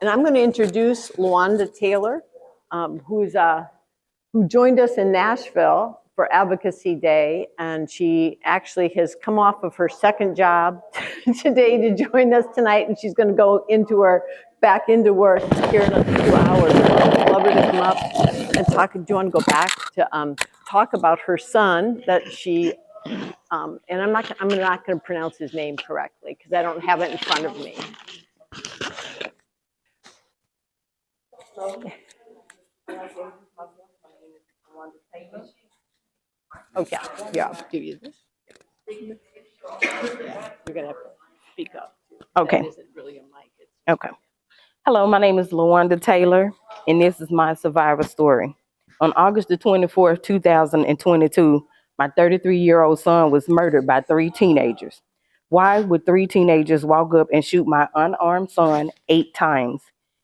And I'm going to introduce Luanda Taylor, who joined us in Nashville for Advocacy Day, and she actually has come off of her second job today to join us tonight, and she's going to go back into work here in a few hours. I'd love her to come up and talk. Do you want to go back to talk about her son that she, and I'm not going to pronounce his name correctly because I don't have it in front of me. Okay, yeah, I'll give you this. You're gonna have to speak up. Okay. That isn't really a mic. Okay. Hello, my name is Luanda Taylor, and this is my survivor story. On August the 24th, 2022, my 33-year-old son was murdered by 3 teenagers. Why would 3 teenagers walk up and shoot my unarmed son 8 times?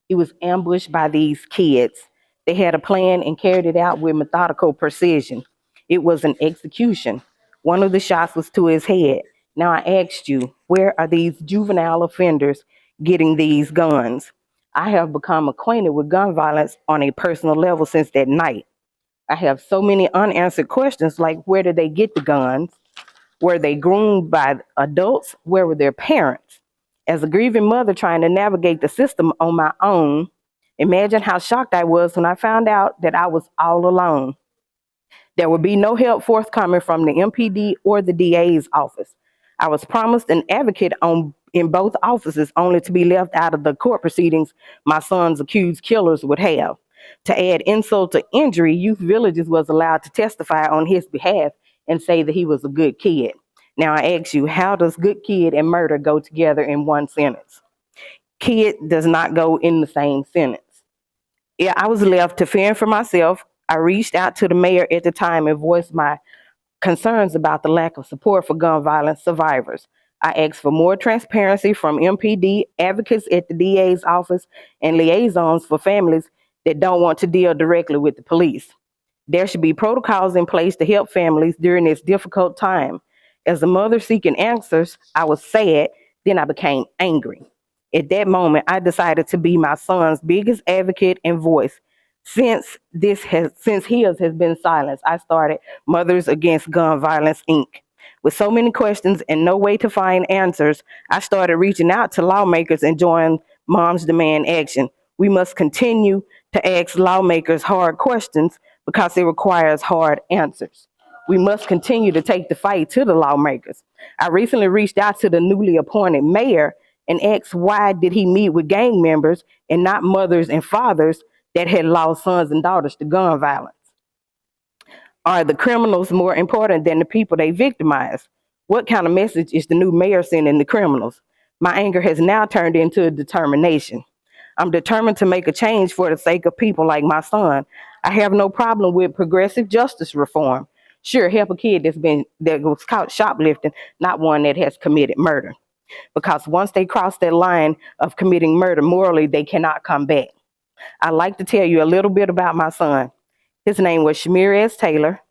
He was ambushed by these kids. They had a plan and carried it out with methodical precision. It was an execution. One of the shots was to his head. Now I asked you, where are these juvenile offenders getting these guns? I have become acquainted with gun violence on a personal level since that night. I have so many unanswered questions like, where did they get the guns? Were they groomed by adults? Where were their parents? As a grieving mother trying to navigate the system on my own, imagine how shocked I was when I found out that I was all alone. There would be no help forthcoming from the MPD or the DA's office. I was promised an advocate in both offices, only to be left out of the court proceedings my son's accused killers would have. To add insult to injury, Youth Villages was allowed to testify on his behalf and say that he was a good kid. Now I ask you, how does good kid and murder go together in one sentence? Kid does not go in the same sentence. Yeah, I was left to fend for myself. I reached out to the mayor at the time and voiced my concerns about the lack of support for gun violence survivors. I asked for more transparency from MPD, advocates at the DA's office, and liaisons for families that don't want to deal directly with the police. There should be protocols in place to help families during this difficult time. As a mother seeking answers, I was sad, then I became angry. At that moment, I decided to be my son's biggest advocate and voice. Since his has been silenced, I started Mothers Against Gun Violence, Inc. With so many questions and no way to find answers, I started reaching out to lawmakers and joined Moms Demand Action. We must continue to ask lawmakers hard questions because it requires hard answers. We must continue to take the fight to the lawmakers. I recently reached out to the newly appointed mayor and asked why did he meet with gang members and not mothers and fathers that had lost sons and daughters to gun violence. Are the criminals more important than the people they victimize? What kind of message is the new mayor sending the criminals? My anger has now turned into a determination. I'm determined to make a change for the sake of people like my son. I have no problem with progressive justice reform. Sure, help a kid that was caught shoplifting, not one that has committed murder. Because once they cross that line of committing murder morally, they cannot come back. I'd like to tell you a little bit about my son. His name was Shamir S. Taylor.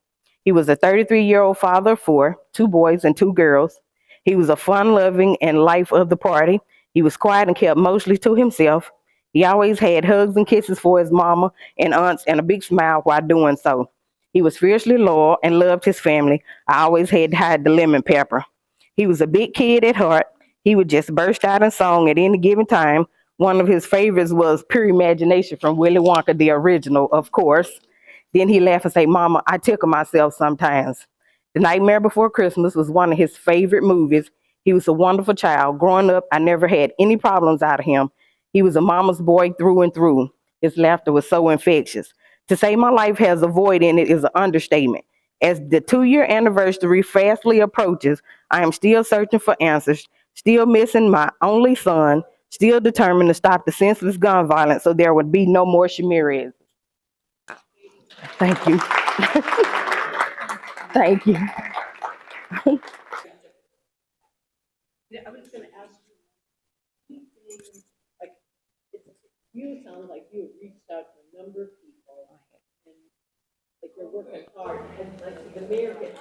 He was a 33-year-old father of 4, 2 boys and 2 girls. He was a fun-loving and life of the party. He was quiet and kept mostly to himself. He always had hugs and kisses for his mama and aunts and a big smile while doing so. He was fiercely loyal and loved his family. I always had to hide the lemon pepper. He was a big kid at heart. He would just burst out in song at any given time. One of his favorites was Pure Imagination from Willy Wonka, the original, of course. Then he laughed and say, "Mama, I tickle myself sometimes." The Nightmare Before Christmas was one of his favorite movies. He was a wonderful child. Growing up, I never had any problems out of him. He was a mama's boy through and through. His laughter was so infectious. To say my life has a void in it is an understatement. As the 2-year anniversary fastly approaches, I am still searching for answers, still missing my only son, still determined to stop the senseless gun violence so there would be no more Shamiris. Thank you. Thank you. I was going to ask you, like, you sound like you have reached out to a number of people, and like you're working hard, and like the mayor gets